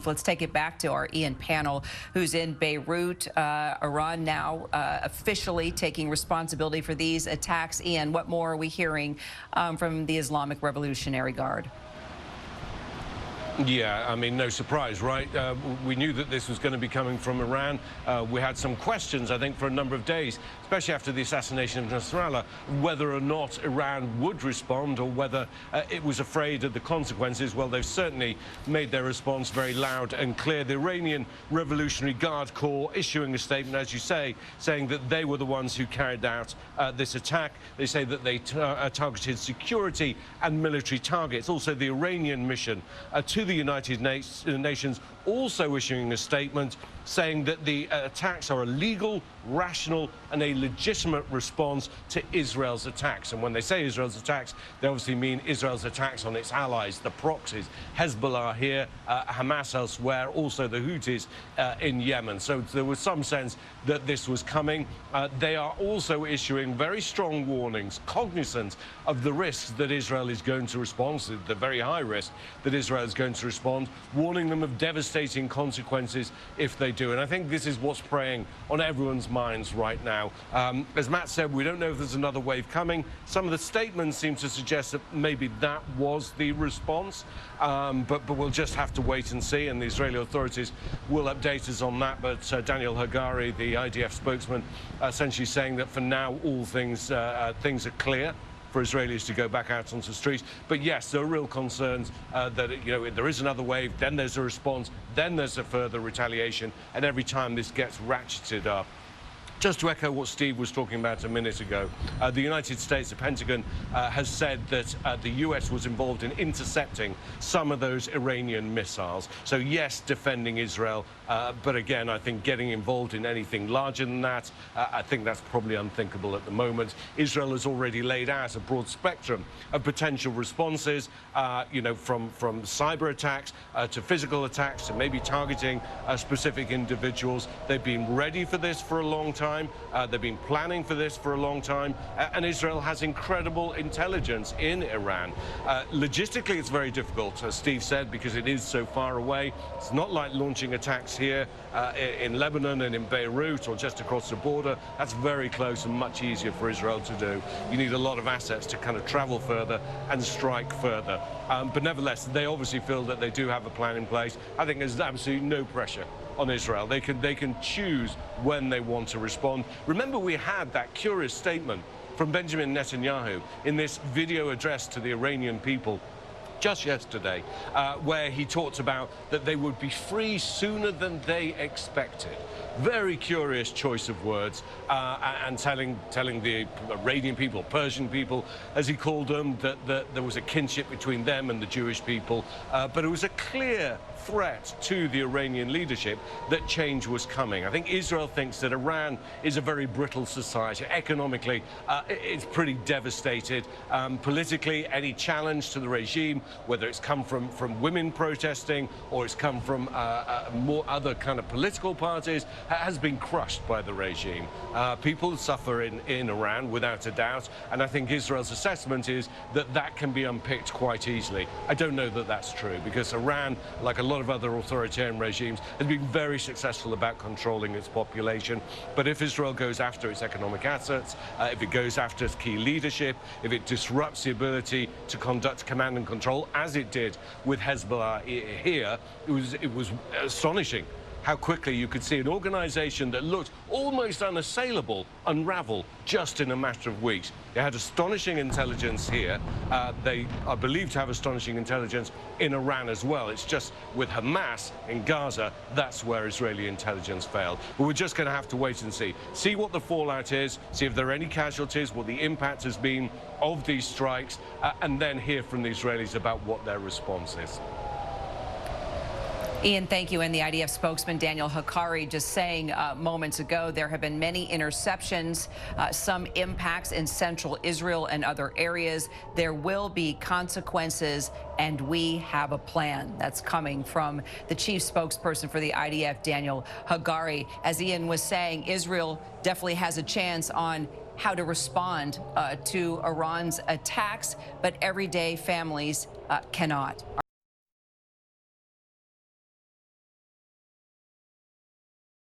Let's take it back to our Ian panel, who's in Beirut. Iran now officially taking responsibility for these attacks. Ian, what more are we hearing from the Islamic Revolutionary Guard? Yeah, I mean, no surprise, right? We knew that this was going to be coming from Iran. We had some questions, I think, for a number of days, especially after the assassination of Nasrallah, whether or not Iran would respond or whether it was afraid of the consequences. Well, they've certainly made their response very loud and clear. The Iranian Revolutionary Guard Corps issuing a statement, as you say, saying that they were the ones who carried out this attack. They say that they targeted security and military targets. Also, the Iranian mission to the United Nations also issuing a statement saying that the attacks are a legal, rational and a legitimate response to Israel's attacks. And when they say Israel's attacks, they obviously mean Israel's attacks on its allies, the proxies, Hezbollah here, Hamas elsewhere, also the Houthis in Yemen. So there was some sense that this was coming. They are also issuing very strong warnings, cognizant of the risks that Israel is going to respond to, the very high risk that Israel is going to respond, warning them of devastating consequences if they do. And I think this is what's preying on everyone's minds right now. As Matt said, we don't know if there's another wave coming. Some of the statements seem to suggest that maybe that was the response, but we'll just have to wait and see, and the Israeli authorities will update us on that. But Daniel Hagari, the IDF spokesman, essentially saying that for now all things are clear for Israelis to go back out onto the streets. But yes, there are real concerns that, if there is another wave, then there's a response, then there's a further retaliation, and every time this gets ratcheted up. Just to echo what Steve was talking about a minute ago, the United States, the Pentagon, has said that the US was involved in intercepting some of those Iranian missiles. So yes, defending Israel, but again, I think getting involved in anything larger than that, I think that's probably unthinkable at the moment. Israel has already laid out a broad spectrum of potential responses, from cyber attacks to physical attacks to maybe targeting specific individuals. They've been ready for this for a long time. They've been planning for this for a long time, and Israel has incredible intelligence in Iran. Logistically, it's very difficult, as Steve said, because it is so far away. It's not like launching attacks here in Lebanon and in Beirut or just across the border. That's very close and much easier for Israel to do. You need a lot of assets to kind of travel further and strike further. But nevertheless, they obviously feel that they do have a plan in place. I think there's absolutely no pressure on Israel. They can choose when they want to respond. Remember, we had that curious statement from Benjamin Netanyahu in this video address to the Iranian people just yesterday, where he talked about that they would be free sooner than they expected. Very curious choice of words, and telling the Iranian people, Persian people, as he called them, that there was a kinship between them and the Jewish people. But it was a clear threat to the Iranian leadership that change was coming. I think Israel thinks that Iran is a very brittle society. Economically, it's pretty devastated. Politically, any challenge to the regime, whether it's come from women protesting or it's come from more other kind of political parties, has been crushed by the regime. People suffer in Iran, without a doubt, and I think Israel's assessment is that that can be unpicked quite easily. I don't know that that's true, because Iran, like a lot of other authoritarian regimes, has been very successful about controlling its population. But if Israel goes after its economic assets, if it goes after its key leadership, if it disrupts the ability to conduct command and control, as it did with Hezbollah here, it was astonishing how quickly you could see an organization that looked almost unassailable unravel just in a matter of weeks. They had astonishing intelligence here. They are believed to have astonishing intelligence in Iran as well. It's just with Hamas in Gaza, that's where Israeli intelligence failed. But we're just going to have to wait and see what the fallout is, see if there are any casualties, what the impact has been of these strikes, and then hear from the Israelis about what their response is. Ian, thank you. And the IDF spokesman, Daniel Hagari, just saying moments ago, there have been many interceptions, some impacts in central Israel and other areas. There will be consequences, and we have a plan. That's coming from the chief spokesperson for the IDF, Daniel Hagari. As Ian was saying, Israel definitely has a chance on how to respond to Iran's attacks, but everyday families cannot.